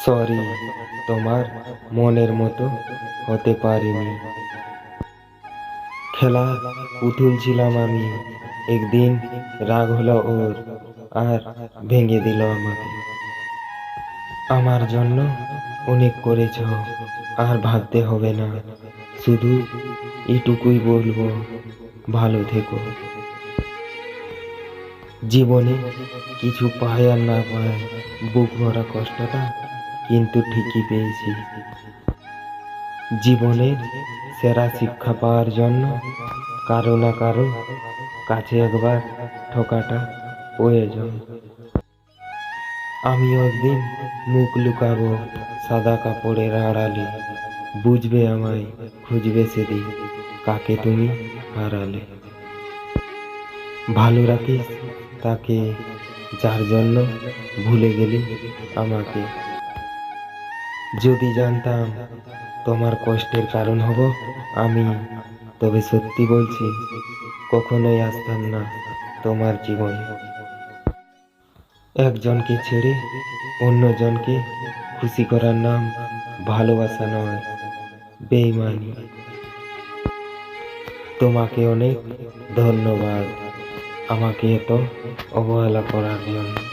Sorry, তোমার মনের মতো হতে পারিনি। খেলা পুতুল ছিলাম আমি, একদিন রাগ হলো ওর, আর ভেঙে দিল আমাকে। আমার জন্য অনেক করেছ, আর ভাবতে হবে না। শুধু এটুকুই বলবো, ভালো থেকো। জীবনে কিছু পায় আর না পায়, বুক ভরা কষ্টটা কিন্তু ঠিকই পেয়েছি। জীবনের সেরা শিক্ষা পাওয়ার জন্য কারো না কারো কাছে একবার ঠকাটা প্রয়োজন। আমিও একদিন মুখ লুকাবো সাদা কাপড়ের আড়ালে, বুঝবে আমায়, খুঁজবে সেদিন কাকে তুমি হারালে। ভালো রাখিস তাকে, যার জন্য ভুলে গেলি আমাকে। যদি জানতাম তোমার কষ্টের কারণ হব আমি, তবে সত্যি বলছি কখনোই আসতাম না তোমার জীবনে। একজনকে ছেড়ে অন্যজনকে খুশি করার নাম ভালোবাসা নয়, বেইমানি। তোমাকে অনেক ধন্যবাদ আমাকে এত অবহেলা করার জন্য।